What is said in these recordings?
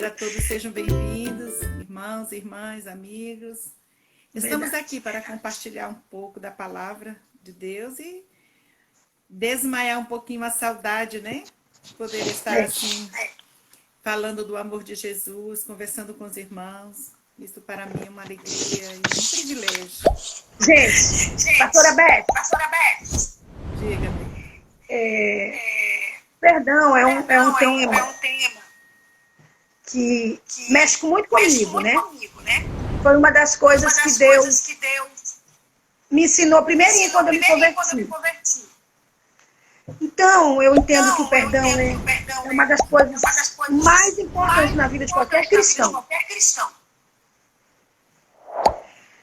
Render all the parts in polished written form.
dizer a todos sejam bem-vindos, irmãos, irmãs, amigos. Estamos aqui para compartilhar um pouco da palavra de Deus e desmaiar um pouquinho a saudade, né? Poder estar assim, falando do amor de Jesus, conversando com os irmãos. Isso para mim é uma alegria e um privilégio. Gente, pastora Beth, Diga-me. Perdão é um tema que mexe muito comigo, né? Foi uma das coisas que Deus me ensinou primeirinho quando eu me converti. Então, eu entendo que o perdão é uma das coisas mais importantes na vida de qualquer cristão.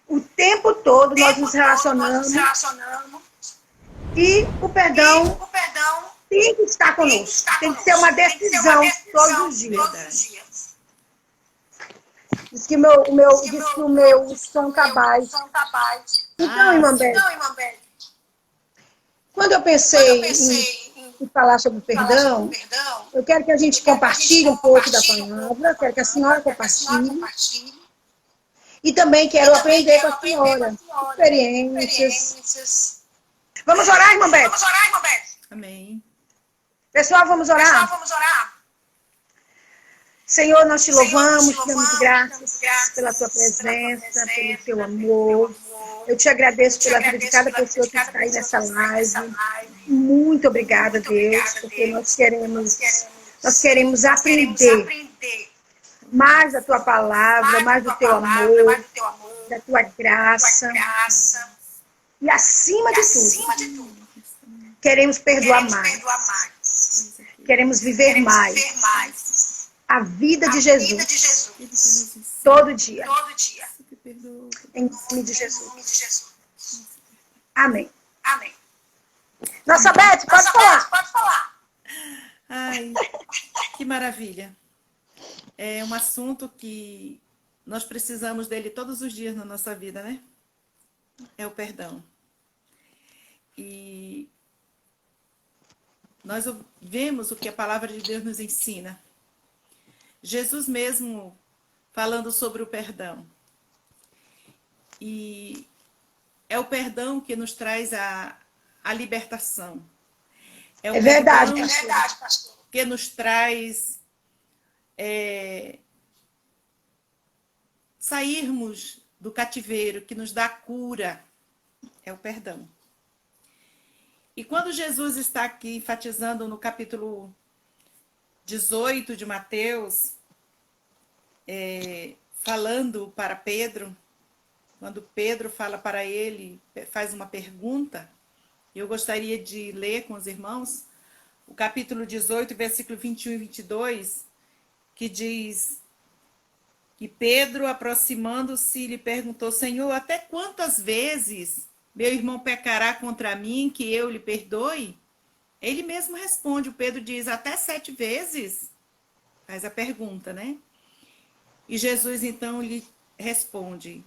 O tempo todo nós nos relacionamos e o perdão tem que estar conosco. Tem que ser uma decisão todos os dias. Diz que o meu som tá baixo. Então, irmã Beth, quando eu pensei em falar sobre o perdão, eu quero que a gente compartilhe um pouco da palavra, quero que a senhora compartilhe. E também quero aprender com a senhora experiências. Vamos orar, irmã Beth? Amém. Pessoal, vamos orar? Senhor, nós te louvamos, te damos graças pela tua presença, pelo teu amor. Eu te agradeço pela vida de cada pessoa que está aí nessa live. Muito obrigada, Deus, porque nós queremos aprender mais da tua palavra, mais do teu amor, da tua graça. E acima de tudo, queremos perdoar mais. Queremos viver mais a vida de Jesus todo dia. Em nome de Jesus. Amém. Nossa Beth, pode falar. Ai, que maravilha. É um assunto que nós precisamos dele todos os dias na nossa vida, né? É o perdão. E nós vemos o que a palavra de Deus nos ensina. Jesus mesmo falando sobre o perdão. E é o perdão que nos traz a libertação. É o verdade, pastor. Que nos traz sairmos do cativeiro, que nos dá cura. É o perdão. E quando Jesus está aqui enfatizando no capítulo 18 de Mateus, falando para Pedro, quando Pedro fala para ele, faz uma pergunta, eu gostaria de ler com os irmãos o capítulo 18, versículo 21 e 22, que diz que Pedro, aproximando-se, lhe perguntou: Senhor, até quantas vezes meu irmão pecará contra mim que eu lhe perdoe? Ele mesmo responde, o Pedro diz, até 7 vezes? Faz a pergunta, né? E Jesus então lhe responde: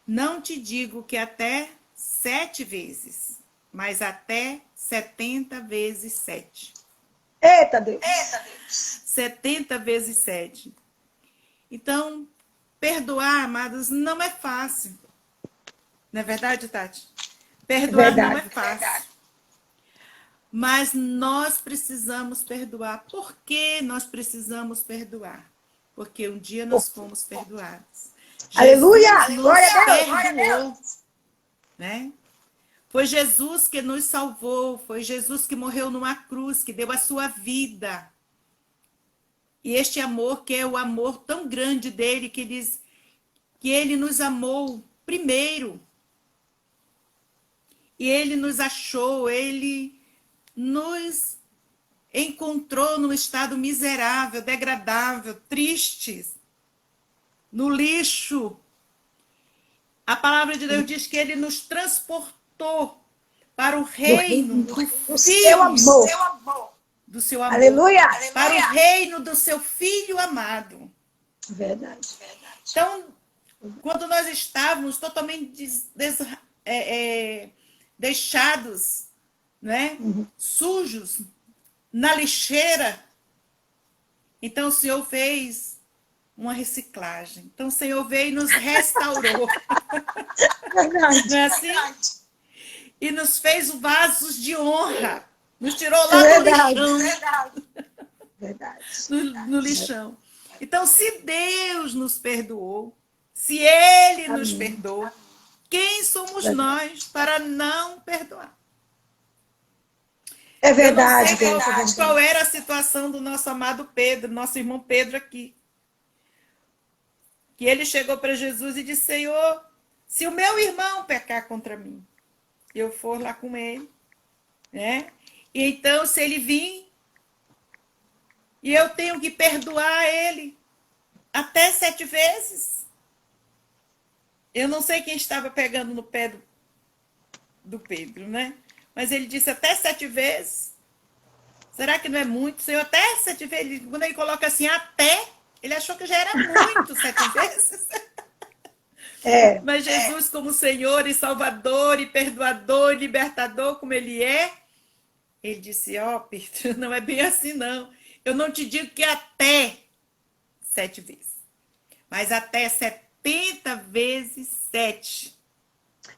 não te digo que até 7 vezes, mas até 70 vezes 7. Eita Deus! 70 vezes 7. Então, perdoar, amados, não é fácil. Não é verdade, Tati? Perdoar não é fácil. Mas nós precisamos perdoar. Por que nós precisamos perdoar? Porque um dia nós fomos perdoados. Aleluia! Jesus Glória nos a Deus! perdoou, né? Foi Jesus que nos salvou, foi Jesus que morreu numa cruz, que deu a sua vida. E este amor, que é o amor tão grande dele, que ele nos amou primeiro. E ele nos achou, ele nos encontrou num estado miserável, degradável, tristes, no lixo. A palavra de Deus diz que ele nos transportou para o reino do seu amor. Do seu amor. Aleluia! Para o reino do seu Filho amado. Verdade. Então, quando nós estávamos totalmente deixados, né? Sujos, na lixeira, então o Senhor fez uma reciclagem. Então, o Senhor veio e nos restaurou. Verdade. Não é assim? E nos fez vasos de honra. Nos tirou lá do lixão. Verdade. No lixão. Então, se Deus nos perdoou, se Ele nos perdoou, quem somos nós para não perdoar? É verdade. Eu não sei qual era a situação do nosso amado Pedro, nosso irmão Pedro aqui. Que ele chegou para Jesus e disse: Senhor, se o meu irmão pecar contra mim, eu for lá com ele, né? E então, se ele vir, e eu tenho que perdoar ele até 7 vezes. Eu não sei quem estava pegando no pé do Pedro, né? Mas ele disse até 7 vezes. Será que não é muito? Senhor, até 7 vezes. Quando ele coloca assim, até, ele achou que já era muito 7 vezes. Mas Jesus, como Senhor e Salvador e Perdoador e Libertador, como Ele é, Ele disse, Pedro, não é bem assim, não. Eu não te digo que até 7 vezes, mas até 70 vezes 7.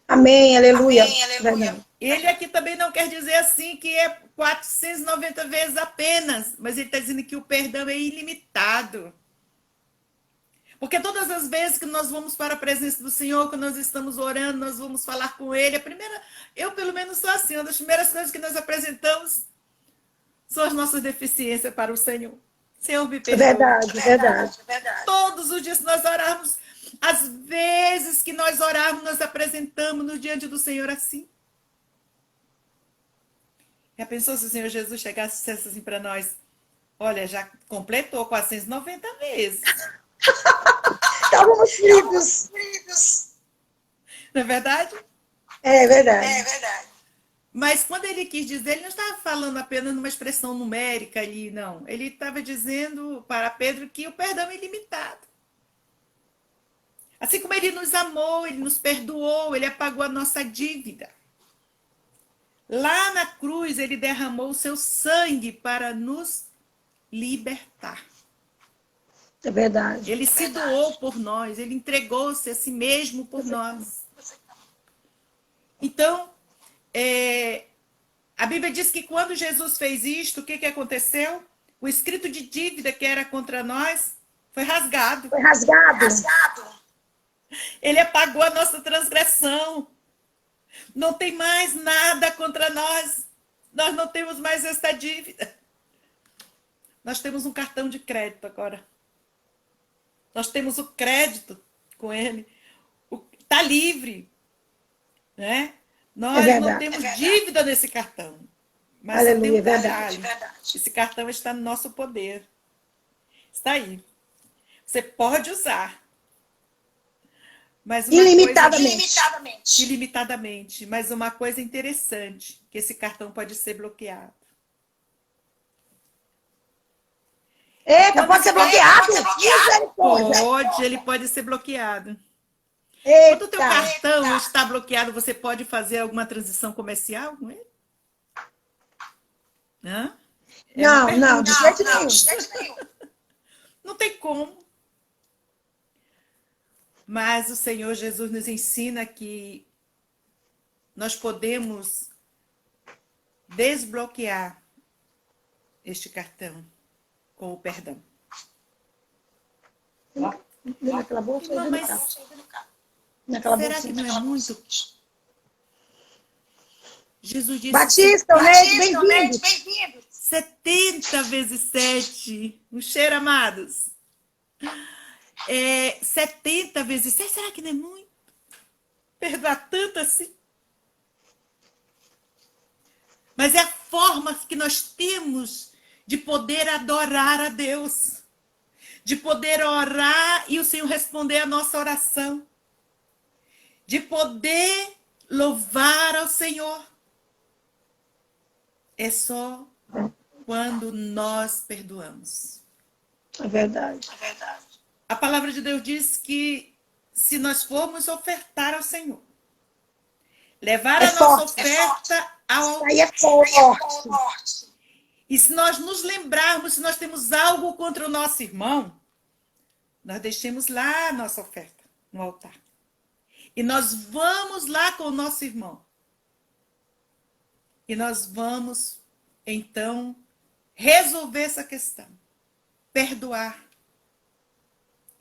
Amém, aleluia. Amém, aleluia. Ele aqui também não quer dizer assim que é 490 vezes apenas, mas ele está dizendo que o perdão é ilimitado. Porque todas as vezes que nós vamos para a presença do Senhor, que nós estamos orando, nós vamos falar com Ele, eu pelo menos sou assim, uma das primeiras coisas que nós apresentamos são as nossas deficiências para o Senhor. Senhor, me perdoa. Verdade. Todos os dias que nós orarmos, as vezes que nós orarmos, nós apresentamos no diante do Senhor assim. Já pensou se o Senhor Jesus chegasse e dissesse assim para nós, olha, já completou 490 vezes. Estávamos fritos. Não é verdade? É verdade. Mas quando ele quis dizer, ele não estava falando apenas numa expressão numérica ali, não. Ele estava dizendo para Pedro que o perdão é ilimitado. Assim como ele nos amou, ele nos perdoou, ele apagou a nossa dívida. Lá na cruz, ele derramou o seu sangue para nos libertar. É verdade. Ele se doou por nós, ele entregou-se a si mesmo por nós. Então, a Bíblia diz que quando Jesus fez isto, o que aconteceu? O escrito de dívida que era contra nós foi rasgado. Foi rasgado. Ele apagou a nossa transgressão. Não tem mais nada contra nós. Nós não temos mais esta dívida. Nós temos um cartão de crédito agora. Nós temos o crédito com ele. Está livre. Né? Nós não temos dívida nesse cartão. Mas aleluia, tem um detalhe. Esse cartão está no nosso poder. Está aí. Você pode usar. Mas ilimitadamente. Mas uma coisa interessante, que esse cartão pode ser bloqueado. Eita, pode ser bloqueado? Ele pode ser bloqueado. Eita. Quando o teu cartão está bloqueado, você pode fazer alguma transação comercial com ele? Não, de jeito nenhum. Não tem como. Mas o Senhor Jesus nos ensina que nós podemos desbloquear este cartão com o perdão. Naquela bolsa aí mas será que não é muito? Jesus disse... Batista, bem-vindo. 70 vezes 7. Um cheiro, amados. 70 vezes 7, será que não é muito? Perdoar tanto assim? Mas é a forma que nós temos de poder adorar a Deus, de poder orar e o Senhor responder a nossa oração, de poder louvar ao Senhor. É só quando nós perdoamos. É verdade. A palavra de Deus diz que se nós formos ofertar ao Senhor, levar a nossa oferta ao... Aí é forte. E se nós nos lembrarmos, se nós temos algo contra o nosso irmão, nós deixemos lá a nossa oferta no altar. E nós vamos lá com o nosso irmão. E nós vamos, então, resolver essa questão. Perdoar.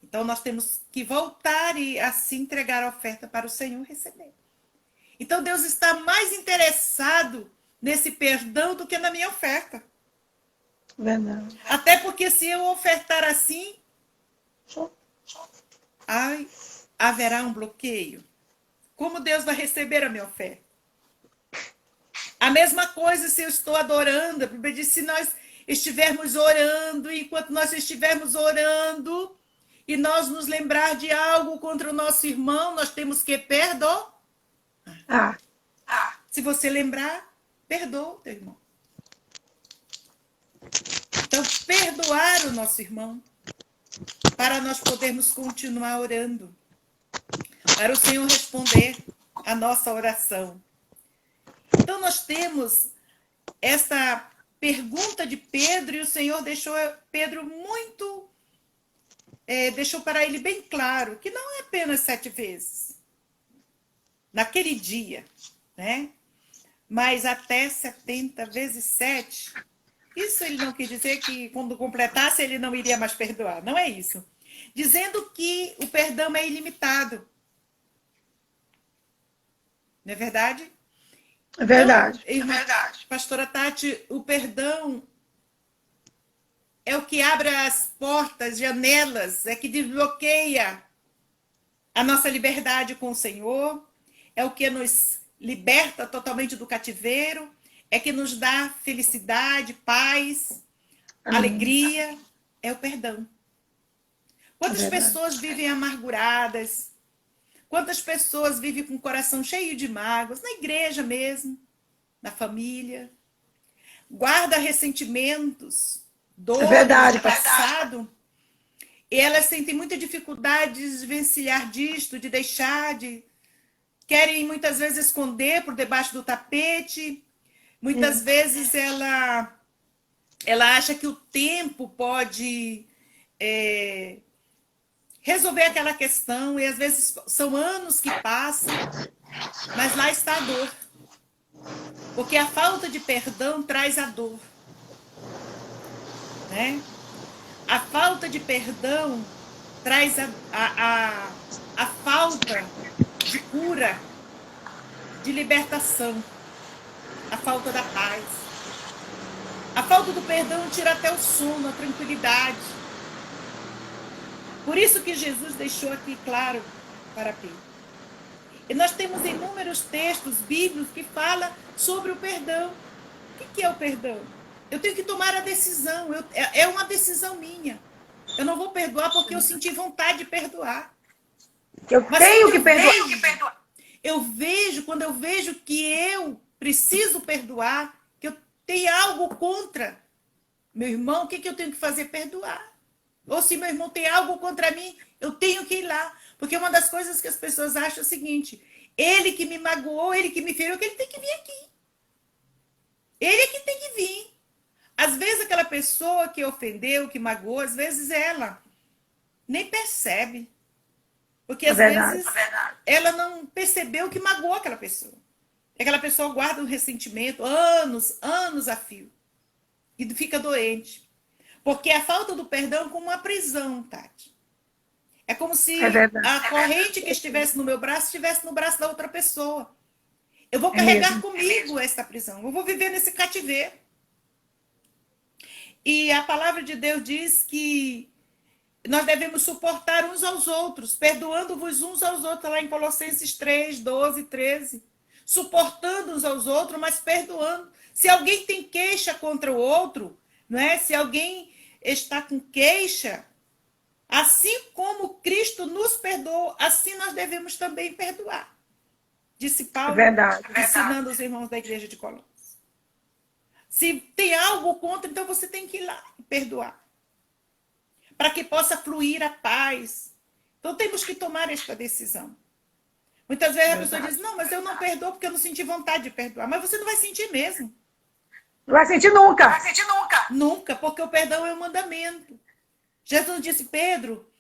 Então, nós temos que voltar e assim entregar a oferta para o Senhor receber. Então, Deus está mais interessado nesse perdão do que na minha oferta. Verdade. Até porque se eu ofertar assim, haverá um bloqueio. Como Deus vai receber a minha oferta? A mesma coisa se eu estou adorando. A Bíblia diz, se nós estivermos orando, enquanto nós estivermos orando, e nós nos lembrar de algo contra o nosso irmão, nós temos que perdoar. Se você lembrar, perdoa o teu irmão. Então, perdoar o nosso irmão, para nós podermos continuar orando, para o Senhor responder a nossa oração. Então, nós temos essa pergunta de Pedro, e o Senhor deixou Pedro muito... deixou para ele bem claro que não é apenas 7 vezes, naquele dia, né? Mas até 70 vezes 7. Isso ele não quis dizer que quando completasse ele não iria mais perdoar, não é isso. Dizendo que o perdão é ilimitado. Não é verdade? É verdade. Então, é verdade. Pastora Tati, o perdão é o que abre as portas, janelas, é que desbloqueia a nossa liberdade com o Senhor, é o que nos liberta totalmente do cativeiro, é que nos dá felicidade, paz, alegria, é o perdão. Quantas pessoas vivem amarguradas? Quantas pessoas vivem com o coração cheio de mágoas, na igreja mesmo, na família? Guarda ressentimentos, dores do passado, e elas sentem muita dificuldade de desvencilhar disto, de deixar, querem muitas vezes esconder por debaixo do tapete. Muitas vezes ela acha que o tempo pode resolver aquela questão, e às vezes são anos que passam, mas lá está a dor. Porque a falta de perdão traz a dor. Né? A falta de perdão traz a falta de cura, de libertação, a falta da paz. A falta do perdão tira até o sono, a tranquilidade. Por isso que Jesus deixou aqui claro para Pedro. E nós temos inúmeros textos bíblicos que falam sobre o perdão. O que é o perdão? Eu tenho que tomar a decisão. É uma decisão minha. Eu não vou perdoar porque eu senti vontade de perdoar. Mas tenho que perdoar. Quando eu vejo que eu preciso perdoar, que eu tenho algo contra meu irmão, o que eu tenho que fazer? Perdoar. Ou se meu irmão tem algo contra mim, eu tenho que ir lá. Porque uma das coisas que as pessoas acham é o seguinte: ele que me magoou, ele que me feriu, que ele tem que vir aqui. Ele é que tem que vir. Às vezes aquela pessoa que ofendeu, que magoou, às vezes ela nem percebe. Porque às vezes ela não percebeu que magoou aquela pessoa. Aquela pessoa guarda um ressentimento anos a fio. E fica doente. Porque a falta do perdão é como uma prisão, Tati. É como se a corrente que estivesse no meu braço estivesse no braço da outra pessoa. Eu vou carregar comigo essa prisão. Eu vou viver nesse cativeiro. E a palavra de Deus diz que nós devemos suportar uns aos outros, perdoando-vos uns aos outros, lá em Colossenses 3, 12, 13. Suportando uns aos outros, mas perdoando. Se alguém tem queixa contra o outro, não é? Se alguém está com queixa, assim como Cristo nos perdoou, assim nós devemos também perdoar. Disse Paulo, ensinando os irmãos da igreja de Colossos. Se tem algo contra, então você tem que ir lá e perdoar. Para que possa fluir a paz. Então temos que tomar esta decisão. Muitas vezes a pessoa diz, não, mas eu não perdoo porque eu não senti vontade de perdoar. Mas você não vai sentir mesmo. Não vai sentir nunca. Não vai sentir nunca. Nunca, porque o perdão é um mandamento. Jesus disse, Pedro,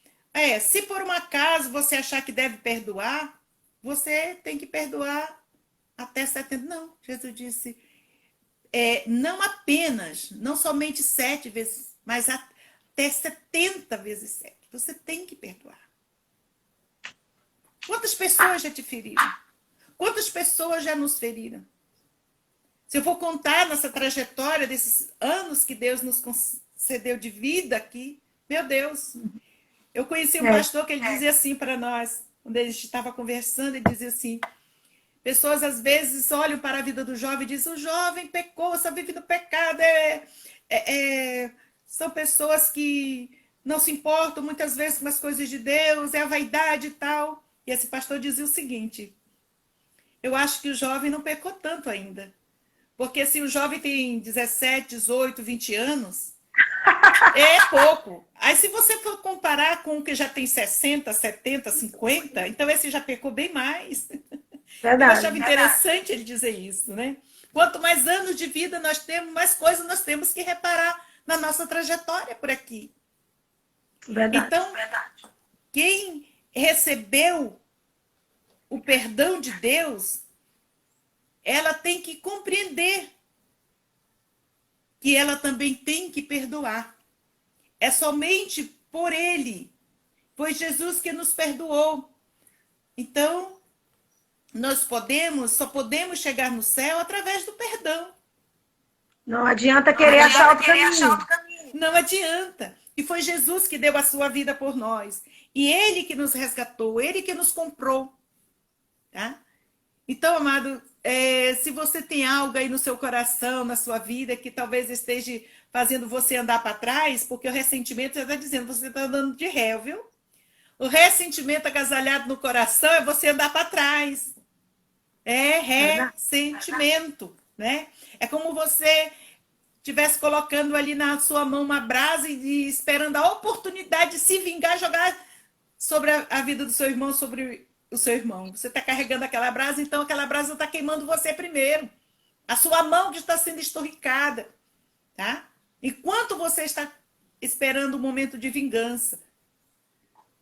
Se por um acaso você achar que deve perdoar, você tem que perdoar até 70. Não, Jesus disse, não apenas, não somente 7 vezes, mas até 70 vezes 7. Você tem que perdoar. Quantas pessoas já te feriram? Quantas pessoas já nos feriram? Se eu for contar nossa trajetória desses anos que Deus nos concedeu de vida aqui, meu Deus, eu conheci um pastor que ele dizia assim para nós, quando ele estava conversando, ele dizia assim, pessoas às vezes olham para a vida do jovem e dizem, o jovem pecou, só vive no pecado, são pessoas que não se importam muitas vezes com as coisas de Deus, é a vaidade e tal. E esse pastor dizia o seguinte, eu acho que o jovem não pecou tanto ainda. Porque se o jovem tem 17, 18, 20 anos, é pouco. Aí se você for comparar com o que já tem 60, 70, 50, então esse já pecou bem mais. Eu achava interessante ele dizer isso, né? Quanto mais anos de vida nós temos, mais coisas nós temos que reparar na nossa trajetória por aqui. Verdade. Então, quem recebeu o perdão de Deus, ela tem que compreender que ela também tem que perdoar. É somente por Ele. Foi Jesus que nos perdoou. Então, nós só podemos chegar no céu através do perdão. Não adianta querer achar outro caminho. Não adianta. E foi Jesus que deu a sua vida por nós. E Ele que nos resgatou, Ele que nos comprou. Tá? Então, amado, se você tem algo aí no seu coração, na sua vida, que talvez esteja fazendo você andar para trás, porque o ressentimento, você está dizendo, você está andando de ré, viu? O ressentimento agasalhado no coração é você andar para trás. É ressentimento, né? É como você estivesse colocando ali na sua mão uma brasa e esperando a oportunidade de se vingar, jogar sobre a vida do seu irmão, sobre o seu irmão. Você está carregando aquela brasa, então aquela brasa está queimando você primeiro. A sua mão que está sendo esturricada, tá? Enquanto você está esperando o momento de vingança.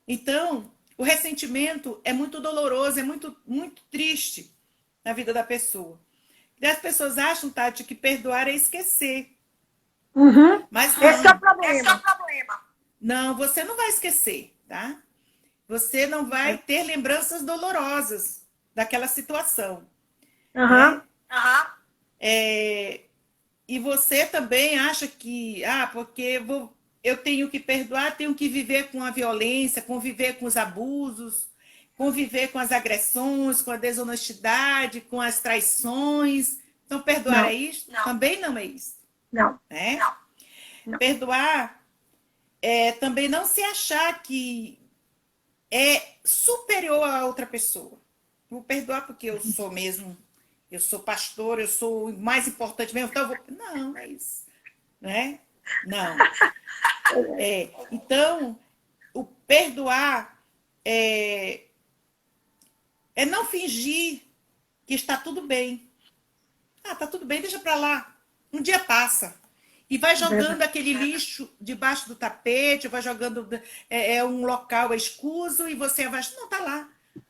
Então, o ressentimento é muito doloroso, é muito, muito triste na vida da pessoa. E as pessoas acham, Tati, que perdoar é esquecer. Uhum. Mas não. Esse é o problema. Não, você não vai esquecer, tá? Você não vai ter lembranças dolorosas daquela situação. Uhum. Né? E você também acha que, porque eu tenho que perdoar, tenho que viver com a violência, conviver com os abusos, conviver com as agressões, com a desonestidade, com as traições. Então, perdoar é isso? Não. Também não é isso. Não. Né? Não. Perdoar é também não se achar que é superior a outra pessoa. Vou perdoar porque eu sou mesmo, eu sou pastor, eu sou o mais importante mesmo, então eu vou... Não, é isso. Né? Não. Então, o perdoar é não fingir que está tudo bem. Tá tudo bem, deixa para lá. Um dia passa. E vai jogando aquele lixo debaixo do tapete, vai jogando um local escuso e você vai... Não, tá lá. O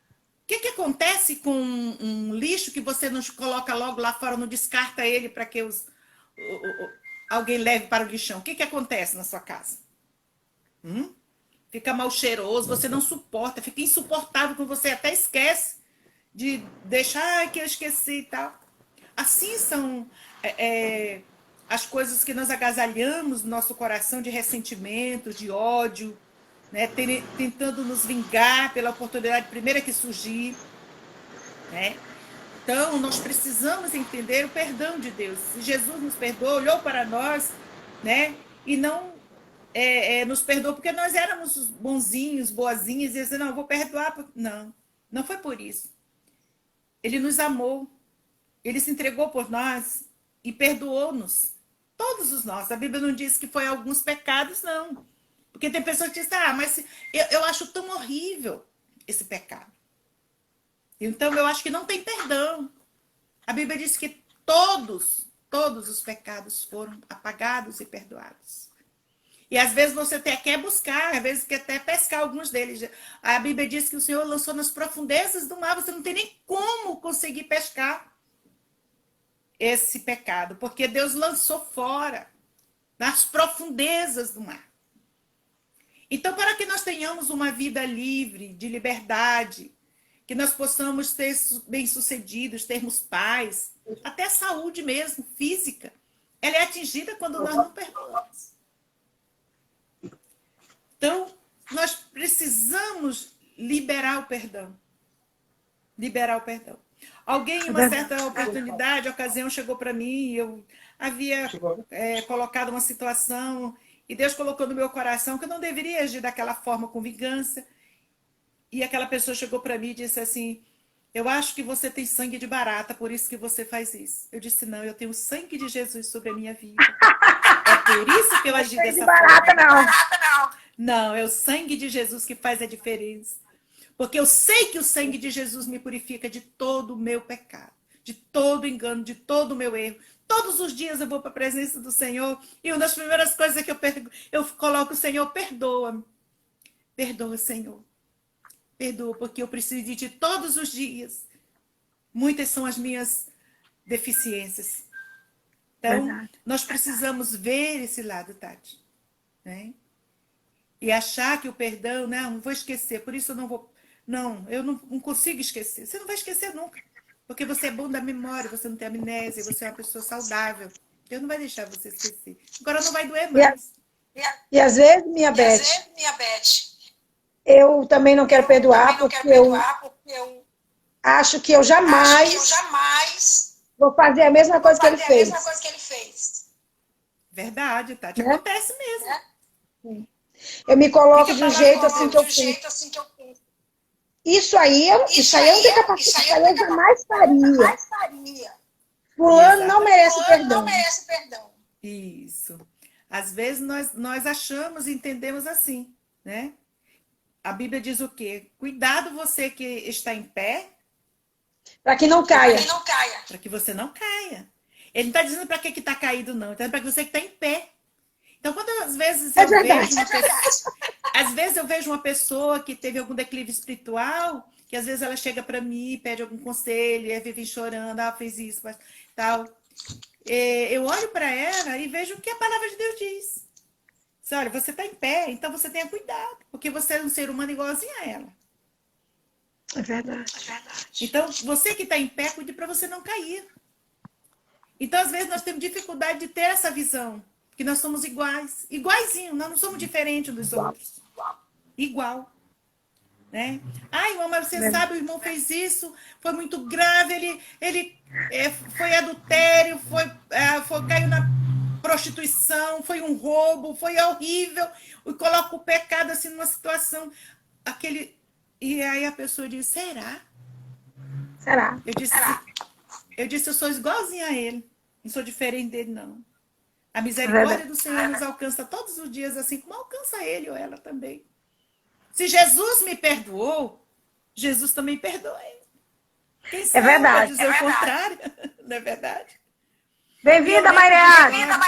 que acontece com um lixo que você não coloca logo lá fora, não descarta ele para que alguém leve para o lixão? O que acontece na sua casa? Fica mal cheiroso, você não suporta, fica insuportável, quando você até esquece de deixar, que eu esqueci e tal. Assim são as coisas que nós agasalhamos no nosso coração de ressentimento, de ódio, né? Tentando nos vingar pela oportunidade primeira que surgir. Né? Então, nós precisamos entender o perdão de Deus. Jesus nos perdoou, olhou para nós, né? E não nos perdoou porque nós éramos bonzinhos, boazinhos, e disse, não, eu vou perdoar. Não, não foi por isso. Ele nos amou, ele se entregou por nós e perdoou-nos. Todos os nossos. A Bíblia não diz que foi alguns pecados, não. Porque tem pessoas que dizem, mas eu acho tão horrível esse pecado. Então, eu acho que não tem perdão. A Bíblia diz que todos os pecados foram apagados e perdoados. E às vezes você até quer buscar, às vezes quer até pescar alguns deles. A Bíblia diz que o Senhor lançou nas profundezas do mar, você não tem nem como conseguir pescar esse pecado, porque Deus lançou fora, nas profundezas do mar. Então, para que nós tenhamos uma vida livre, de liberdade, que nós possamos ser bem-sucedidos, termos paz, até saúde mesmo, física, ela é atingida quando nós não perdoamos. Então, nós precisamos liberar o perdão. Liberar o perdão. Alguém, em uma certa oportunidade, ocasião, chegou para mim e eu havia colocado uma situação e Deus colocou no meu coração que eu não deveria agir daquela forma com vingança. E aquela pessoa chegou para mim e disse assim, eu acho que você tem sangue de barata, por isso que você faz isso. Eu disse, não, eu tenho o sangue de Jesus sobre a minha vida. É por isso que eu agi dessa barata, forma. não. Não, é o sangue de Jesus que faz a diferença. Porque eu sei que o sangue de Jesus me purifica de todo o meu pecado, de todo engano, de todo o meu erro. Todos os dias eu vou para a presença do Senhor e uma das primeiras coisas que eu coloco, Senhor, perdoa-me. Perdoa, Senhor. Perdoa, porque eu preciso de ti todos os dias. Muitas são as minhas deficiências. Então, nós precisamos ver esse lado, Tati. Né? E achar que o perdão, não vou esquecer, por isso eu não vou... Não, eu não consigo esquecer. Você não vai esquecer nunca. Porque você é bom da memória, você não tem amnésia, você é uma pessoa saudável. Deus não vai deixar você esquecer. Agora não vai doer mais. E às vezes, minha Beth, eu também não quero perdoar, porque eu acho que eu jamais vou fazer a mesma coisa que ele fez. Verdade, Tati. Acontece mesmo. Eu me coloco de um jeito assim que eu fiz. Isso aí eu não tenho capacidade, isso aí eu jamais faria. Fulano não merece perdão. Isso. Às vezes nós achamos e entendemos assim, né? A Bíblia diz o quê? Cuidado você que está em pé. Para que não caia. Para que você não caia. Ele não está dizendo para que está caído, não. Ele está dizendo para você que está em pé. Então, quando às vezes eu vejo uma pessoa, às vezes eu vejo uma pessoa que teve algum declive espiritual, que às vezes ela chega para mim, pede algum conselho, e vive chorando, fez isso, mas tal. Eu olho para ela e vejo o que a palavra de Deus diz. Diz, olha, você está em pé, então você tenha cuidado, porque você é um ser humano igualzinho a ela. É verdade. Então, você que está em pé, cuide para você não cair. Então, às vezes, nós temos dificuldade de ter essa visão. Que nós somos iguais. Iguaizinho, nós não somos diferentes dos outros. Igual. Né? Ai, mas você sabe, o irmão fez isso, foi muito grave, ele foi adultério, caiu na prostituição, foi um roubo, foi horrível. E coloca o pecado assim numa situação. E aí a pessoa diz, será? Eu disse, eu sou igualzinha a ele. Não sou diferente dele, não. A misericórdia do Senhor nos alcança todos os dias, assim como alcança ele ou ela também. Se Jesus me perdoou, Jesus também perdoa ele. Quem sabe verdade, dizer o contrário? Não é verdade? Bem-vinda, Mariana!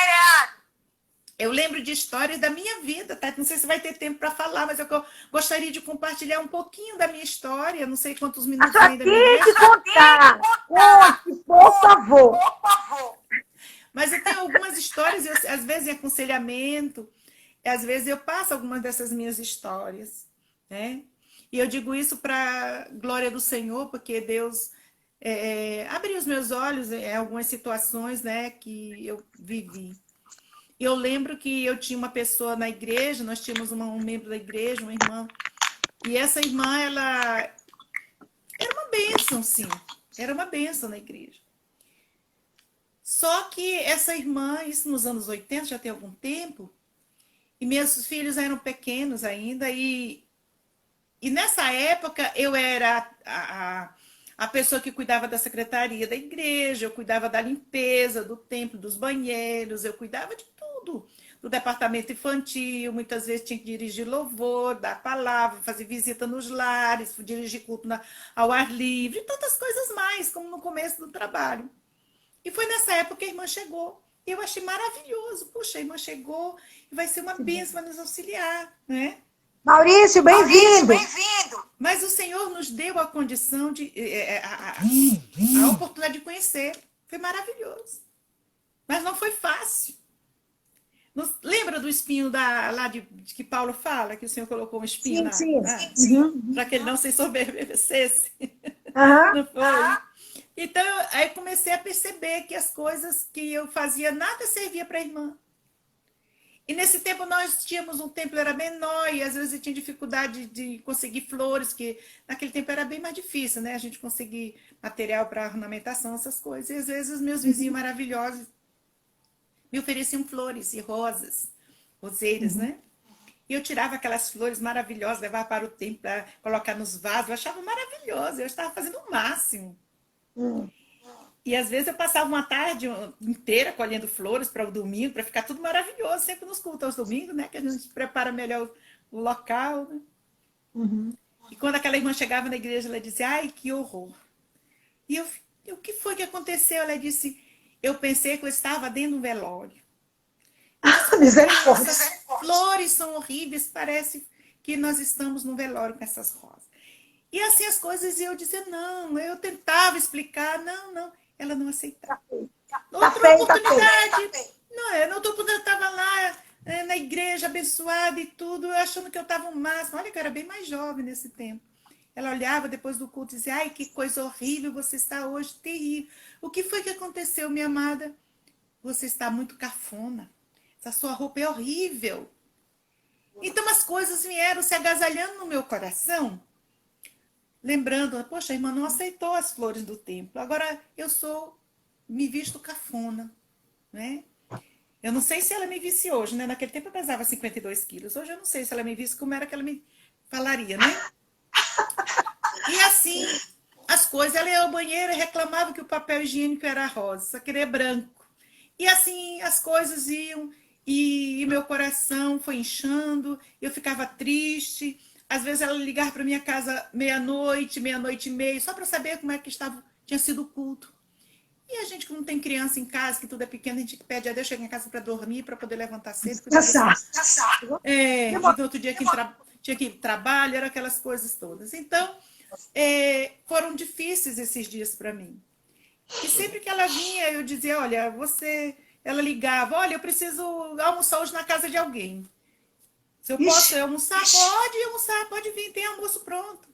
Eu lembro de histórias da minha vida, tá? Não sei se vai ter tempo para falar, mas eu gostaria de compartilhar um pouquinho da minha história. Não sei quantos minutos ainda me restam. Contar! Conte, por favor! Mas eu tenho algumas histórias, às vezes em aconselhamento, às vezes eu passo algumas dessas minhas histórias, né? E eu digo isso para glória do Senhor, porque Deus abriu os meus olhos em algumas situações, né, que eu vivi. Eu lembro que eu tinha uma pessoa na igreja, nós tínhamos um membro da igreja, uma irmã, e essa irmã, ela era uma bênção, sim, era uma bênção na igreja. Só que essa irmã, isso nos anos 80, já tem algum tempo, e meus filhos eram pequenos ainda, e nessa época eu era a pessoa que cuidava da secretaria da igreja, eu cuidava da limpeza do templo, dos banheiros, eu cuidava de tudo, do departamento infantil, muitas vezes tinha que dirigir louvor, dar palavra, fazer visita nos lares, dirigir culto ao ar livre, tantas coisas mais, como no começo do trabalho. E foi nessa época que a irmã chegou. E eu achei maravilhoso. Puxa, a irmã chegou e vai ser uma bênção, vai nos auxiliar, né? Maurício, bem-vindo. Mas o Senhor nos deu a condição a oportunidade de conhecer. Foi maravilhoso. Mas não foi fácil. Lembra do espinho lá de que Paulo fala, que o Senhor colocou um espinho para que ele não se ensoberbecesse? Não foi? Então, aí comecei a perceber que as coisas que eu fazia, nada servia para a irmã. E nesse tempo nós tínhamos um templo, era menor, e às vezes eu tinha dificuldade de conseguir flores, que naquele tempo era bem mais difícil, né? A gente conseguir material para ornamentação, essas coisas. E às vezes os meus vizinhos maravilhosos me ofereciam flores e rosas, roseiras, né? E eu tirava aquelas flores maravilhosas, levava para o templo para colocar nos vasos, eu achava maravilhoso, eu estava fazendo o máximo. E às vezes eu passava uma tarde inteira colhendo flores para o domingo, para ficar tudo maravilhoso, sempre nos cultos aos domingos, né? Que a gente prepara melhor o local, né? E quando aquela irmã chegava na igreja, ela dizia, ai, que horror. E o que foi que aconteceu? Ela disse, eu pensei que eu estava dentro de um velório. Misericórdia. Essas flores são horríveis, parece que nós estamos num velório com essas rosas. E assim as coisas, e eu dizia, não, eu tentava explicar, não, ela não aceitava. Outra oportunidade, na outra oportunidade eu estava lá na igreja abençoada e tudo, achando que eu estava o máximo. Olha que eu era bem mais jovem nesse tempo. Ela olhava depois do culto e dizia, ai, que coisa horrível você está hoje, terrível. O que foi que aconteceu, minha amada? Você está muito cafona. Essa sua roupa é horrível. Então as coisas vieram se agasalhando no meu coração, lembrando, poxa, a irmã não aceitou as flores do templo. Agora me visto cafona, né? Eu não sei se ela me visse hoje, né? Naquele tempo eu pesava 52 quilos. Hoje eu não sei se ela me visse como era que ela me falaria, né? E assim, as coisas. Ela ia ao banheiro e reclamava que o papel higiênico era rosa, só queria branco. E assim, as coisas iam e meu coração foi inchando, eu ficava triste. Às vezes ela ligava para minha casa meia-noite, meia-noite e meia, só para saber como é que tinha sido o culto. E a gente que não tem criança em casa, que tudo é pequeno, a gente pede a Deus chegar em casa para dormir, para poder levantar cedo. E no outro dia tinha que ir trabalho, eram aquelas coisas todas. Então, foram difíceis esses dias para mim. E sempre que ela vinha, eu dizia, olha, ela ligava, olha, eu preciso almoçar hoje na casa de alguém. Se eu posso almoçar? Pode almoçar, pode vir, tem almoço pronto.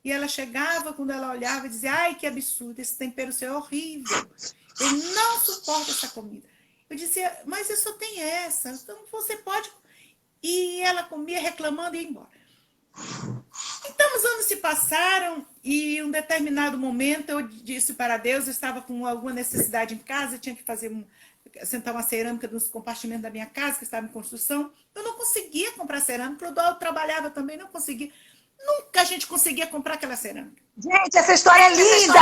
E ela chegava, quando ela olhava, e dizia, ai, que absurdo, esse tempero seu é horrível. Eu não suporto essa comida. Eu dizia, mas eu só tenho essa, então você pode... E ela comia reclamando e ia embora. Então, os anos se passaram e em um determinado momento eu disse para Deus, eu estava com alguma necessidade em casa, eu tinha que sentar uma cerâmica nos compartimentos da minha casa, que estava em construção. Eu não conseguia comprar cerâmica, eu trabalhava também, não conseguia. Nunca a gente conseguia comprar aquela cerâmica. Gente, essa história é linda!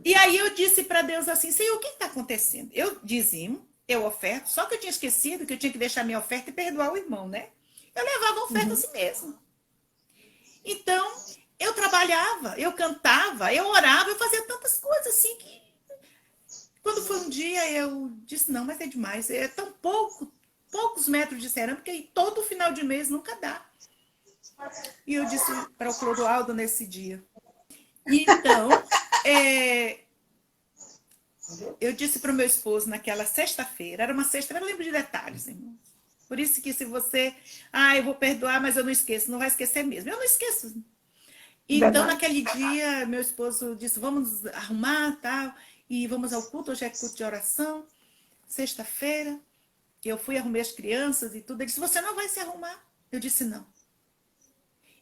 E aí eu disse para Deus assim, Senhor, o que está acontecendo? Eu dizimo, eu oferto, só que eu tinha esquecido que eu tinha que deixar minha oferta e perdoar o irmão, né? Eu levava a oferta assim mesmo. Então, eu trabalhava, eu cantava, eu orava, eu fazia tantas coisas assim que... Quando foi um dia, eu disse, não, mas é demais, é tão poucos metros de cerâmica e todo final de mês nunca dá. E eu disse para o Clodoaldo nesse dia. Então, eu disse para o meu esposo naquela sexta-feira, era uma sexta-feira, eu lembro de detalhes, irmãos. Por isso que se você, eu vou perdoar, mas eu não esqueço, não vai esquecer mesmo. Eu não esqueço. Então, naquele dia, meu esposo disse, vamos arrumar, tal, e vamos ao culto, hoje é culto de oração, sexta-feira. Eu fui, arrumei as crianças e tudo. Ele disse, você não vai se arrumar? Eu disse, não.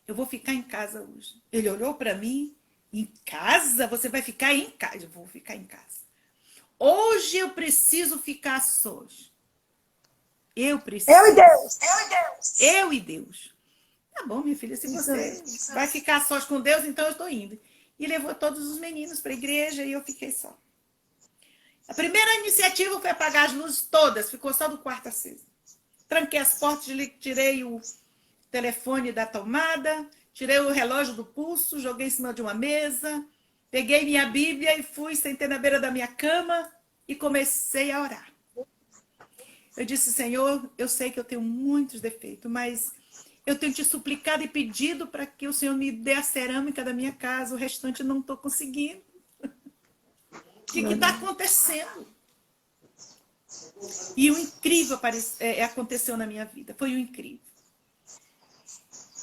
Eu vou ficar em casa hoje. Ele olhou para mim, em casa? Você vai ficar em casa? Eu vou ficar em casa. Hoje eu preciso ficar sós. Eu preciso. Eu e Deus. Eu e Deus. Tá bom, minha filha, se você vai ficar sós com Deus, então eu estou indo. E levou todos os meninos para a igreja e eu fiquei só. A primeira iniciativa foi apagar as luzes todas, ficou só do quarto aceso. Tranquei as portas, tirei o telefone da tomada, tirei o relógio do pulso, joguei em cima de uma mesa, peguei minha Bíblia e fui, sentei na beira da minha cama e comecei a orar. Eu disse, Senhor, eu sei que eu tenho muitos defeitos, mas eu tenho te suplicado e pedido para que o Senhor me dê a cerâmica da minha casa, o restante eu não estou conseguindo. O que está acontecendo? E o incrível aconteceu na minha vida, foi o incrível.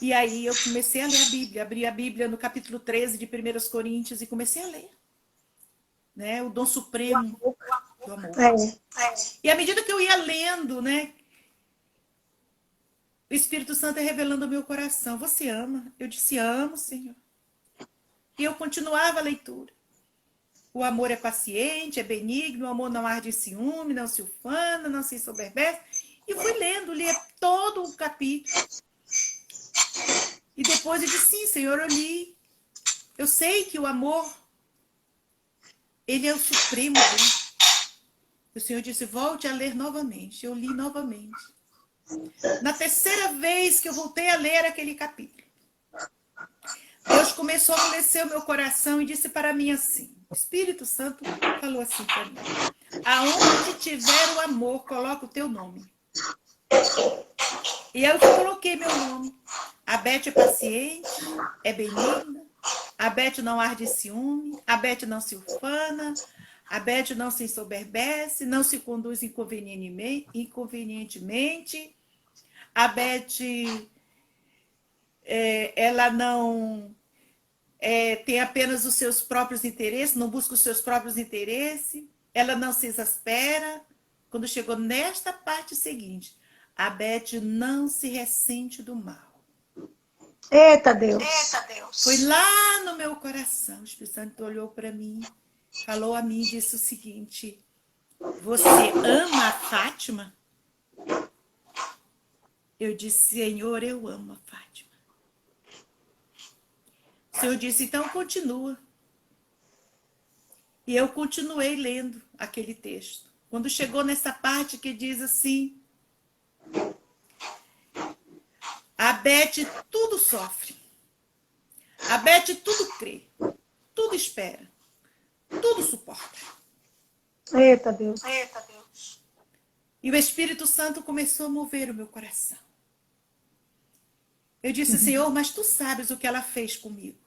E aí eu comecei a ler a Bíblia, abri a Bíblia no capítulo 13 de 1 Coríntios e comecei a ler. Né? O dom supremo do amor. E à medida que eu ia lendo, né, o Espírito Santo ia revelando ao meu coração, você ama? Eu disse, amo, Senhor. E eu continuava a leitura. O amor é paciente, é benigno, o amor não arde em ciúme, não se ufana, não se ensoberbece. E fui lendo, li todo o capítulo. E depois eu disse, sim, Senhor, eu li. Eu sei que o amor, ele é o supremo. O Senhor disse, volte a ler novamente. Eu li novamente. Na terceira vez que eu voltei a ler aquele capítulo, Deus começou a amolecer o meu coração e disse para mim assim, o Espírito Santo falou assim para mim, aonde tiver o amor, coloca o teu nome. E eu coloquei meu nome. A Beth é paciente, é benigna, a Beth não arde ciúme, a Beth não se ufana, a Beth não se ensoberbece, não se conduz inconvenientemente, a Beth ela não tem apenas os seus próprios interesses, não busca os seus próprios interesses, ela não se exaspera. Quando chegou nesta parte seguinte, a Beth não se ressente do mal. Eita Deus! Foi lá no meu coração, o Espírito Santo olhou para mim, falou a mim e disse o seguinte, você ama a Fátima? Eu disse, Senhor, eu amo a Fátima. O Senhor disse, então continua. E eu continuei lendo aquele texto. Quando chegou nessa parte que diz assim, a Beth tudo sofre, a Beth tudo crê, tudo espera, tudo suporta. Eita Deus! E o Espírito Santo começou a mover o meu coração. Eu disse, Senhor, mas tu sabes o que ela fez comigo.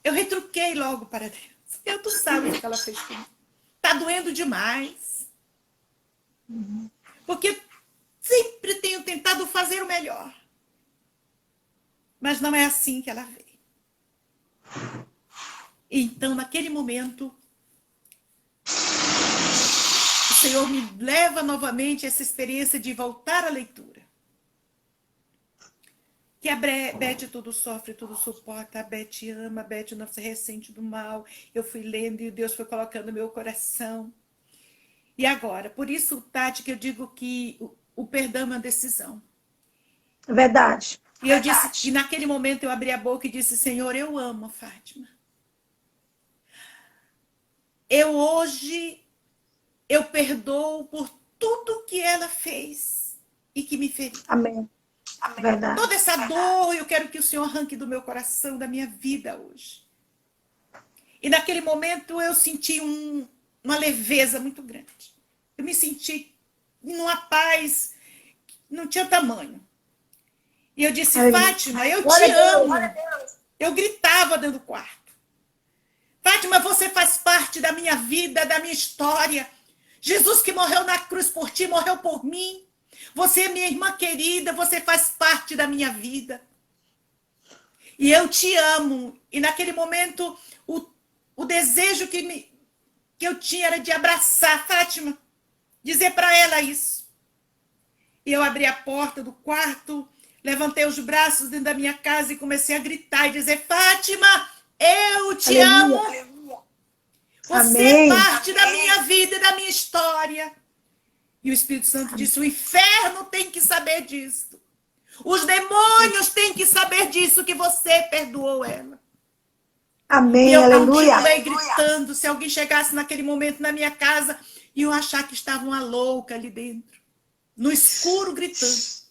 Eu retruquei logo para Deus. Senhor, tu sabes o que ela fez comigo. Tá doendo demais. Porque sempre tenho tentado fazer o melhor. Mas não é assim que ela veio. Então, naquele momento, o Senhor me leva novamente a essa experiência de voltar à leitura. Que a Beth tudo sofre, tudo suporta, a Beth ama, a Beth não se ressente do mal. Eu fui lendo e Deus foi colocando no meu coração. E agora, por isso, Tati, que eu digo que o perdão é uma decisão. Verdade. E eu disse, e naquele momento eu abri a boca e disse, Senhor, eu amo a Fátima. Hoje, eu perdoo por tudo que ela fez e que me feriu. Amém. Verdade. Toda essa dor, eu quero que o Senhor arranque do meu coração, da minha vida hoje. E naquele momento eu senti uma leveza muito grande. Eu me senti numa paz, não tinha tamanho. E eu disse, Fátima, eu te amo. Eu gritava dentro do quarto. Fátima, você faz parte da minha vida, da minha história. Jesus que morreu na cruz por ti, morreu por mim. Você é minha irmã querida, você faz parte da minha vida. E eu te amo. E naquele momento, o desejo que eu tinha era de abraçar Fátima, dizer para ela isso. E eu abri a porta do quarto, levantei os braços dentro da minha casa e comecei a gritar e dizer, Fátima, eu te amo. Você é parte da minha vida e da minha história. E o Espírito Santo disse, o inferno tem que saber disso. Os demônios têm que saber disso, que você perdoou ela. Amém, e eu aleluia. continuei gritando, se alguém chegasse naquele momento na minha casa, iam achar que estava uma louca ali dentro, no escuro, gritando.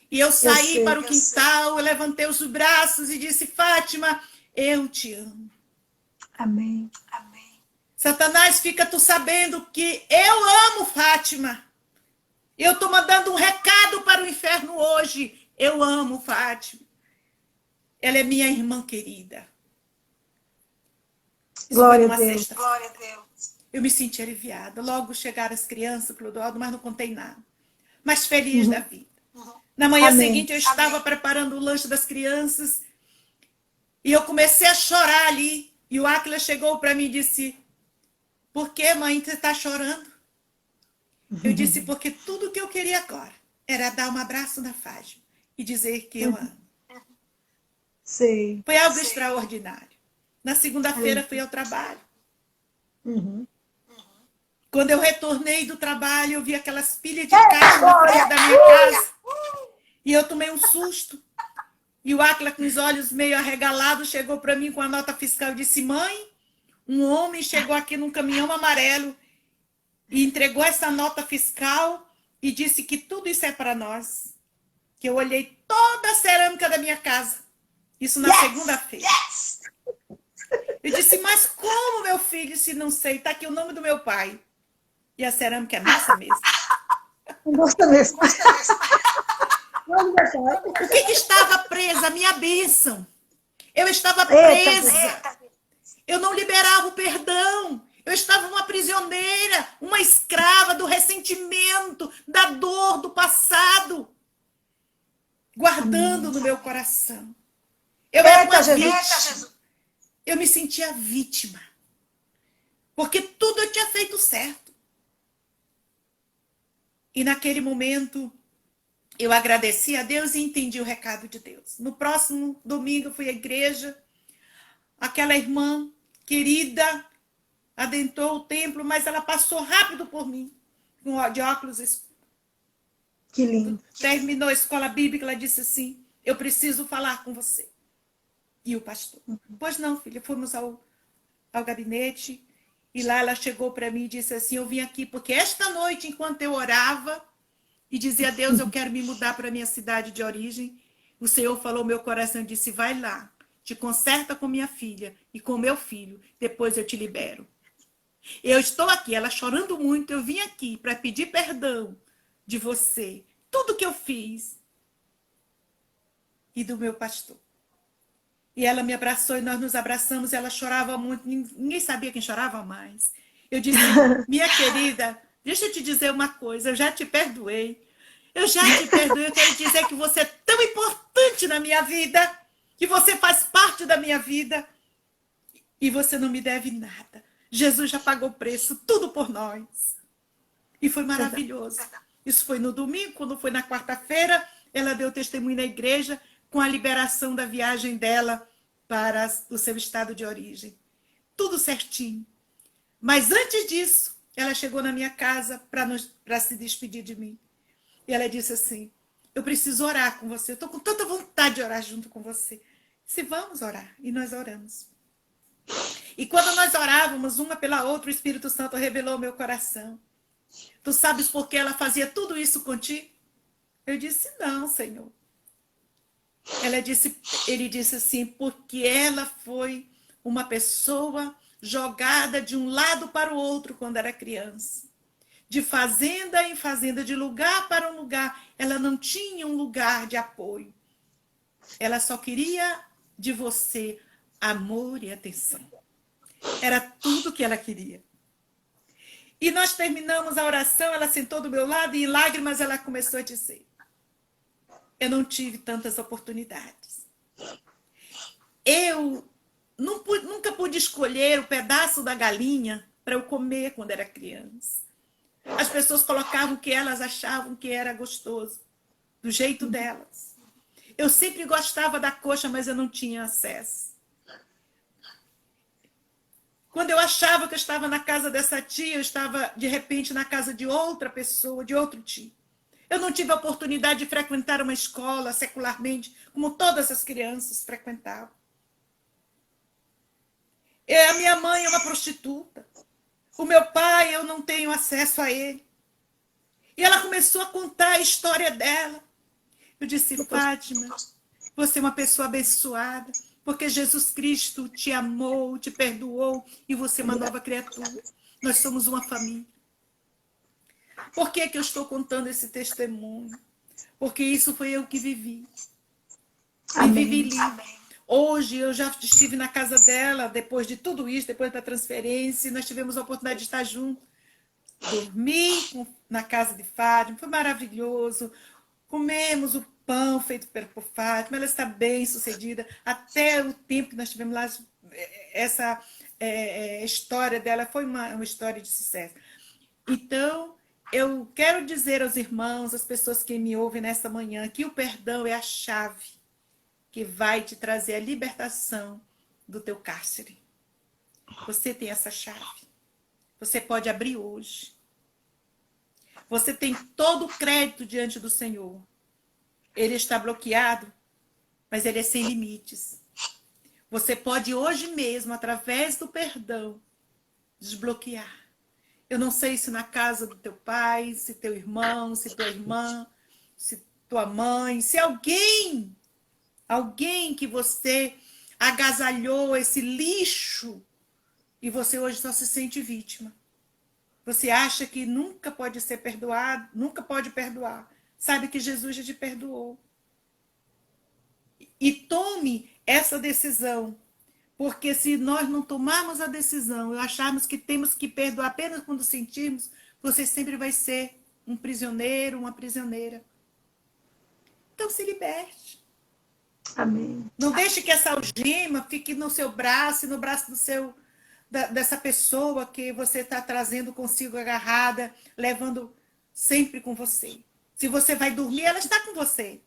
E eu saí para o quintal, eu levantei os braços e disse, Fátima, eu te amo. Amém. Satanás, fica tu sabendo que eu amo Fátima. Eu estou mandando um recado para o inferno hoje. Eu amo Fátima. Ela é minha irmã querida. Glória a Deus. Glória a Deus. Eu me senti aliviada. Logo chegaram as crianças, Clodoaldo, mas não contei nada. Mas feliz da vida. Na manhã seguinte, eu estava preparando o lanche das crianças e eu comecei a chorar ali. E o Áquila chegou para mim e disse: por que, mãe, você está chorando? Eu disse: porque tudo que eu queria agora era dar um abraço na Fátima e dizer que eu amo. Sei. Foi algo extraordinário. Na segunda-feira fui ao trabalho. Quando eu retornei do trabalho, eu vi aquelas pilhas de caixa na frente da minha casa. E eu tomei um susto. E o Áquila, com os olhos meio arregalados, chegou para mim com a nota fiscal e disse: mãe, um homem chegou aqui num caminhão amarelo e entregou essa nota fiscal e disse que tudo isso é para nós. Que eu olhei toda a cerâmica da minha casa. Isso na segunda-feira. Eu disse: mas como, meu filho? Se não sei, está aqui o nome do meu pai. E a cerâmica é nossa mesmo. Nossa mesmo. O que estava presa? A minha bênção. Eu estava presa. Eu não liberava o perdão. Eu estava uma prisioneira, uma escrava do ressentimento, da dor do passado, guardando no meu coração. Eu era uma vítima. Eu me sentia vítima. Porque tudo eu tinha feito certo. E naquele momento, eu agradeci a Deus e entendi o recado de Deus. No próximo domingo, eu fui à igreja. Aquela irmã querida adentrou o templo, mas ela passou rápido por mim, de óculos escuros. Que lindo. Terminou a escola bíblica, ela disse assim: eu preciso falar com você. E o pastor: pois não, filha. Fomos ao gabinete e lá ela chegou para mim e disse assim: eu vim aqui porque esta noite, enquanto eu orava e dizia a Deus, eu quero me mudar para a minha cidade de origem, o Senhor falou ao meu coração e disse: vai lá, te conserta com minha filha e com meu filho, depois eu te libero. Eu estou aqui, ela chorando muito, eu vim aqui para pedir perdão de você, tudo que eu fiz, e do meu pastor. E ela me abraçou e nós nos abraçamos, ela chorava muito, ninguém sabia quem chorava mais. Eu disse: minha querida, deixa eu te dizer uma coisa, eu já te perdoei. Eu já te perdoei, eu quero dizer que você é tão importante na minha vida, que você faz parte da minha vida, e você não me deve nada. Jesus já pagou o preço, tudo por nós. E foi maravilhoso. Isso foi no domingo. Quando foi na quarta-feira, ela deu testemunho na igreja com a liberação da viagem dela para o seu estado de origem. Tudo certinho. Mas antes disso, ela chegou na minha casa para se despedir de mim. E ela disse assim: eu preciso orar com você. Eu estou com tanta vontade de orar junto com você. Se vamos orar. E nós oramos. E quando nós orávamos, uma pela outra, o Espírito Santo revelou ao meu coração: tu sabes por que ela fazia tudo isso contigo? Eu disse: não, Senhor. Ele disse assim: porque ela foi uma pessoa jogada de um lado para o outro quando era criança. De fazenda em fazenda, de lugar para um lugar. Ela não tinha um lugar de apoio. Ela só queria de você amor e atenção. Era tudo que ela queria. E nós terminamos a oração, ela sentou do meu lado e em lágrimas ela começou a dizer: eu não tive tantas oportunidades. Eu nunca pude escolher o pedaço da galinha para eu comer quando era criança. As pessoas colocavam o que elas achavam que era gostoso, do jeito delas. Eu sempre gostava da coxa, mas eu não tinha acesso. Quando eu achava que eu estava na casa dessa tia, eu estava, de repente, na casa de outra pessoa, de outro tio. Eu não tive a oportunidade de frequentar uma escola secularmente, como todas as crianças frequentavam. A minha mãe é uma prostituta. O meu pai, eu não tenho acesso a ele. E ela começou a contar a história dela. Eu disse: Fátima, você é uma pessoa abençoada. Porque Jesus Cristo te amou, te perdoou e você é uma nova criatura. Nós somos uma família. Por que que eu estou contando esse testemunho? Porque isso foi eu que vivi. E vivi livre. Hoje eu já estive na casa dela, depois de tudo isso, depois da transferência, nós tivemos a oportunidade de estar juntos. Dormi na casa de Fátima, foi maravilhoso. Comemos o pão feito por Fátima, ela está bem sucedida. Até o tempo que nós tivemos lá, essa história dela foi uma história de sucesso. Então, eu quero dizer aos irmãos, às pessoas que me ouvem nesta manhã, que o perdão é a chave que vai te trazer a libertação do teu cárcere. Você tem essa chave. Você pode abrir hoje. Você tem todo o crédito diante do Senhor. Ele está bloqueado, mas ele é sem limites. Você pode hoje mesmo, através do perdão, desbloquear. Eu não sei se na casa do teu pai, se teu irmão, se tua irmã, se tua mãe, se alguém que você agasalhou esse lixo e você hoje só se sente vítima. Você acha que nunca pode ser perdoado, nunca pode perdoar. Sabe que Jesus já te perdoou. E tome essa decisão. Porque se nós não tomarmos a decisão e acharmos que temos que perdoar apenas quando sentirmos, você sempre vai ser um prisioneiro, uma prisioneira. Então se liberte. Amém. Não deixe que essa algema fique no seu braço e no braço dessa pessoa que você está trazendo consigo agarrada, levando sempre com você. Se você vai dormir, ela está com você.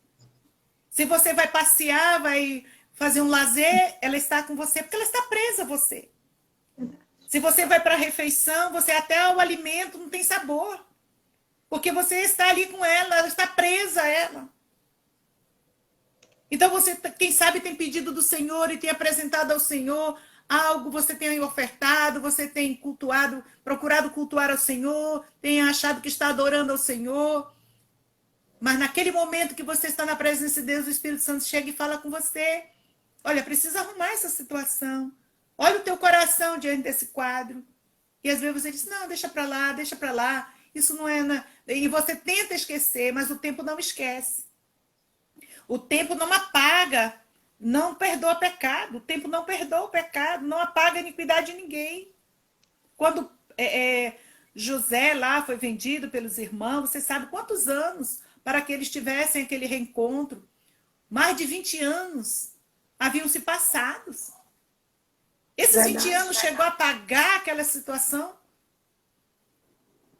Se você vai passear, vai fazer um lazer, ela está com você, porque ela está presa a você. Se você vai para a refeição, você até o alimento não tem sabor. Porque você está ali com ela está presa a ela. Então você, quem sabe, tem pedido do Senhor e tem apresentado ao Senhor algo, você tem ofertado, você tem cultuado, procurado cultuar ao Senhor, tem achado que está adorando ao Senhor. Mas naquele momento que você está na presença de Deus, o Espírito Santo chega e fala com você. Olha, precisa arrumar essa situação. Olha o teu coração diante desse quadro. E às vezes você diz, não, deixa para lá, deixa para lá. Isso não é... E você tenta esquecer, mas o tempo não esquece. O tempo não apaga, não perdoa pecado. O tempo não perdoa o pecado, não apaga a iniquidade de ninguém. Quando José lá foi vendido pelos irmãos, você sabe quantos anos para que eles tivessem aquele reencontro? Mais de 20 anos haviam se passados. Esses 20 anos chegou a apagar aquela situação?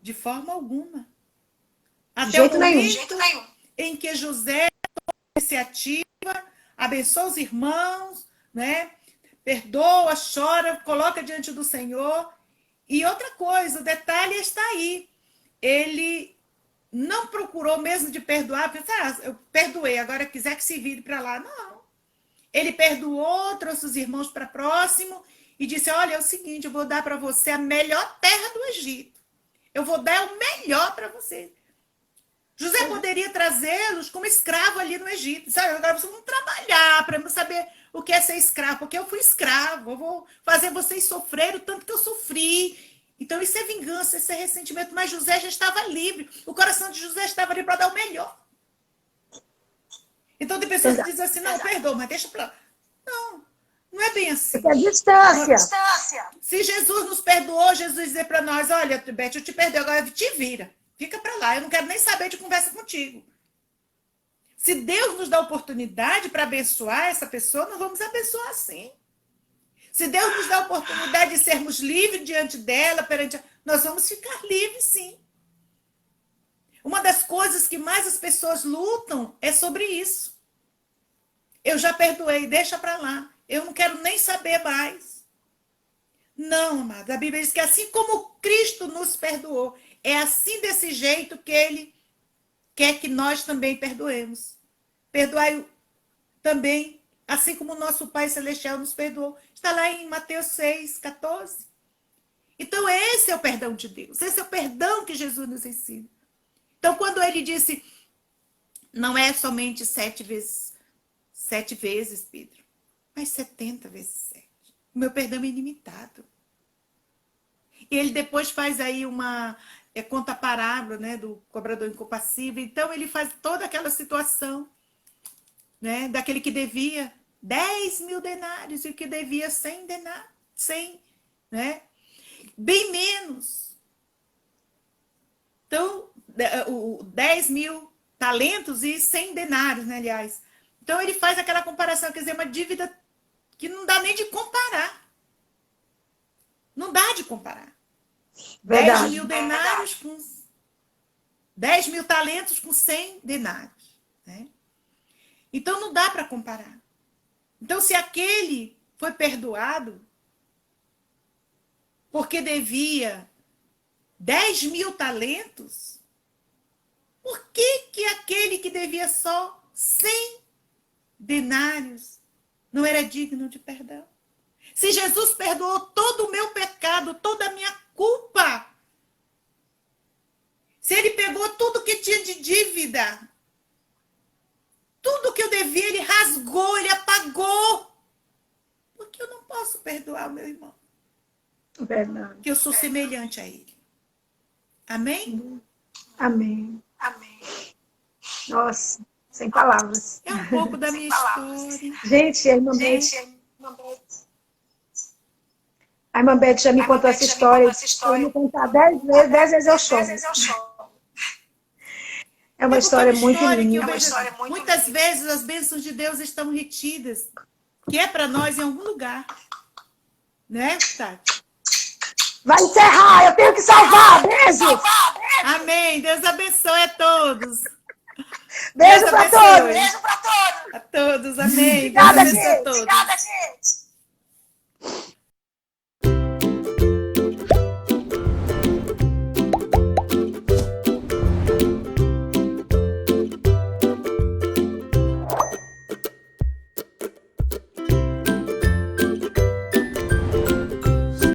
De forma alguma. Até o momento em que José iniciativa, abençoa os irmãos, né? Perdoa, chora, coloca diante do Senhor. E outra coisa, o detalhe está aí. Ele não procurou mesmo de perdoar, porque eu perdoei, agora quiser que se vire para lá. Não. Ele perdoou, trouxe os irmãos para próximo e disse, olha, é o seguinte, eu vou dar para você a melhor terra do Egito. Eu vou dar o melhor para você. José poderia trazê-los como escravo ali no Egito. Sabe? Agora vocês vão trabalhar para saber o que é ser escravo, porque eu fui escravo. Eu vou fazer vocês sofrerem o tanto que eu sofri. Então isso é vingança, isso é ressentimento. Mas José já estava livre. O coração de José estava ali para dar o melhor. Então tem pessoas que dizem assim, não, perdoa, mas deixa para lá. Não, não é bem assim. É distância. Se Jesus nos perdoou, Jesus dizer para nós, olha, Beth, eu te perdoo, agora te vira. Fica para lá, eu não quero nem saber de conversa contigo. Se Deus nos dá oportunidade para abençoar essa pessoa, nós vamos abençoar sim. Se Deus nos dá a oportunidade de sermos livres diante dela, nós vamos ficar livres sim. Uma das coisas que mais as pessoas lutam é sobre isso. Eu já perdoei, deixa para lá. Eu não quero nem saber mais. Não, amado. A Bíblia diz que assim como Cristo nos perdoou, é assim desse jeito que ele quer que nós também perdoemos. Perdoai também, assim como o nosso Pai Celestial nos perdoou. Está lá em Mateus 6, 14. Então, esse é o perdão de Deus. Esse é o perdão que Jesus nos ensina. Então, quando ele disse, não é somente 7 vezes, Pedro. mas 70 vezes 7. O meu perdão é ilimitado. E ele depois faz aí conta a parábola, né, do cobrador incompassível. Então, ele faz toda aquela situação, né, daquele que devia 10.000 denários e o que devia 100 denários, 100, né, bem menos. Então, 10.000 talentos e 100 denários, né, aliás. Então, ele faz aquela comparação, quer dizer, uma dívida que não dá nem de comparar. Não dá de comparar. Verdade. 10.000 denários com 10.000 talentos com 100 denários. Né? Então, não dá para comparar. Então, se aquele foi perdoado porque devia 10.000 talentos, por que aquele que devia só 100 denários não era digno de perdão? Se Jesus perdoou todo o meu pecado, toda a minha culpa, se ele pegou tudo que tinha de dívida, tudo que eu devia, ele rasgou, ele apagou, por que eu não posso perdoar o meu irmão? Verdade. Porque eu sou semelhante a ele. Amém? Amém. Amém. Nossa, sem palavras. É um pouco da minha história. Gente, a irmã Beth já me contou essa história. Se eu me contar 10 vezes eu choro. É uma história muito linda. Muitas vezes as bênçãos de Deus estão retidas, que é para nós em algum lugar. Né, Tati? Vai encerrar, eu tenho que salvar. Beijo. Amém. Deus abençoe a todos. Beijo para todos. A todos, amém. Obrigada, Deus abençoe a todos. Obrigada, gente.